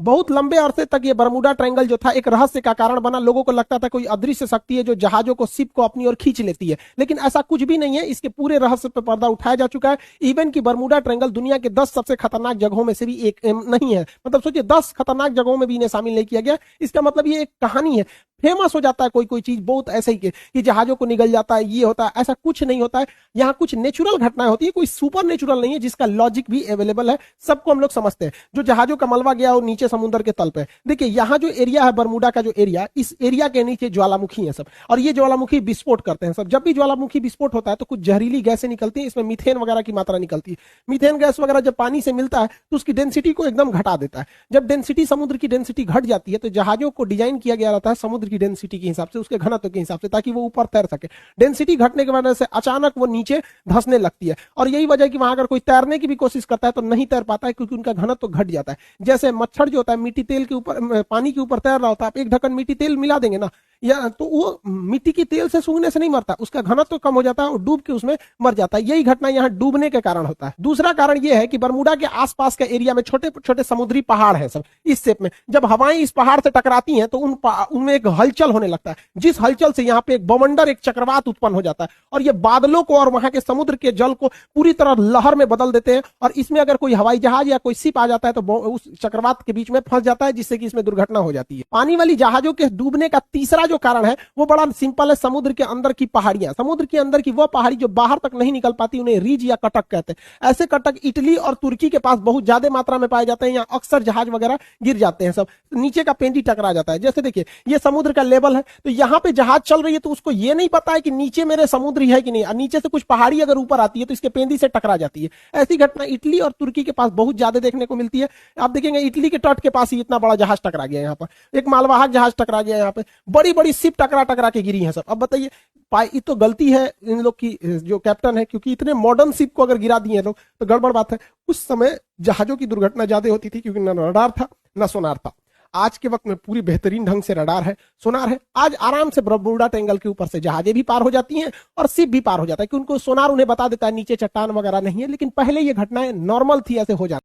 बहुत लंबे अरसे तक ये बरमूडा ट्रायंगल जो था एक रहस्य का कारण बना। लोगों को लगता था कोई अदृश्य शक्ति है जो जहाजों को, शिप को अपनी ओर खींच लेती है, लेकिन ऐसा कुछ भी नहीं है। इसके पूरे रहस्य पर पर्दा उठाया जा चुका है। इवन की बरमूडा ट्रायंगल दुनिया के 10 सबसे खतरनाक जगहों में से भी एक नहीं है। मतलब सोचिए 10 खतरनाक जगहों में भी इन्हें शामिल नहीं किया गया। इसका मतलब ये एक कहानी है। फेमस हो जाता है कोई कोई चीज बहुत ऐसे ही कि जहाजों को निगल जाता है, ये होता है, ऐसा कुछ नहीं होता है। यहाँ कुछ नेचुरल घटनाएं होती है, कोई सुपर नेचुरल नहीं है जिसका लॉजिक भी अवेलेबल है, सबको हम लोग समझते हैं। जो जहाजों का मलबा गया और नीचे समुद्र के तल पे, देखिए यहाँ जो एरिया है बरमूडा का, जो एरिया, इस एरिया के नीचे ज्वालामुखी है सब, और ये ज्वालामुखी विस्फोट करते हैं सब। जब भी ज्वालामुखी विस्फोट होता है तो कुछ जहरीली गैसें निकलती है, इसमें मीथेन वगैरह की मात्रा निकलती है। मीथेन गैस वगैरह जब पानी से मिलता है तो उसकी डेंसिटी को एकदम घटा देता है। जब डेंसिटी, समुद्र की डेंसिटी घट जाती है, तो जहाजों को डिजाइन किया गया रहता है समुद्र की डेंसिटी के हिसाब से, उसके घनत्व के हिसाब से, ताकि वो ऊपर तैर सके। डेंसिटी घटने की वजह से अचानक वो नीचे धंसने लगती है, और यही वजह कि वहां अगर कोई तैरने की भी कोशिश करता है तो नहीं तैर पाता है, क्योंकि उनका घनत्व घट जाता है। जैसे मच्छर जो होता है मिट्टी तेल के ऊपर, पानी के ऊपर तैर रहा होता है, आप एक ढक्कन मिट्टी तेल मिला देंगे ना, या तो वो मिट्टी की तेल से सूंघने से नहीं मरता, उसका घनत्व कम हो जाता है और डूब के उसमें मर जाता है। यही घटना यहाँ डूबने के कारण होता है। दूसरा कारण यह है कि बरमूडा के आसपास के एरिया में छोटे छोटे समुद्री पहाड़ हैं सब इस शेप में। जब हवाएं इस पहाड़ से टकराती हैं तो उनमें एक हलचल होने लगता है, जिस हलचल से यहाँ पे एक बवंडर, एक चक्रवात उत्पन्न हो जाता है, और ये बादलों को और वहां के समुद्र के जल को पूरी तरह लहर में बदल देते हैं। और इसमें अगर कोई हवाई जहाज या कोई शिप आ जाता है तो उस चक्रवात के बीच में फंस जाता है, जिससे कि इसमें दुर्घटना हो जाती है। पानी वाली जहाजों के डूबने का तीसरा जो कारण है वो बड़ा सिंपल है, समुद्र के अंदर की पहाड़ियां। समुद्र के अंदर की वो पहाड़ी जो बाहर तक नहीं निकल पाती, उन्हें रिज या कटक कहते हैं। ऐसे कटक इटली और तुर्की के पास बहुत ज्यादा मात्रा में पाए जाते हैं। यहाँ अक्सर जहाज वगैरह गिर जाते हैं, सब नीचे का पेंदी टकरा जाता है। जैसे देखिए ये समुद्र का लेवल है, तो यहाँ पे जहाज चल रही है तो उसको ये नहीं पता है कि नीचे मेरे समुद्र है कि नहीं, और नीचे से कुछ पहाड़ी अगर ऊपर आती है तो इसके पेंदी से टकरा जाती है। ऐसी घटना इटली और तुर्की के पास बहुत ज्यादा देखने को मिलती है। आप देखेंगे इटली के तट के पास ही इतना बड़ा जहाज टकरा गया, यहाँ पर एक मालवाहक जहाज टकरा गया, यहाँ पे बड़ी बड़ी शिप टकरा टकरा के गिरी है सब। अब बताइए, ये तो गलती है इन लोग की, जो कैप्टन है, क्योंकि इतने मॉडर्न शिप को अगर गिरा दिए लोग तो गड़बड़ बात है। उस समय जहाजों की दुर्घटना ज्यादा होती थी, क्योंकि न रडार था न सोनार था। आज के वक्त में पूरी बेहतरीन ढंग से रडार है, सोनार है। आज आराम से बरमूडा ट्रायंगल के ऊपर से जहाजें भी पार हो जाती हैं और शिप भी पार हो जाता है, क्योंकि उनको सोनार उन्हें बता देता है नीचे चट्टान वगैरह नहीं है। लेकिन पहले ये घटनाएं नॉर्मल थी, ऐसे हो जाती।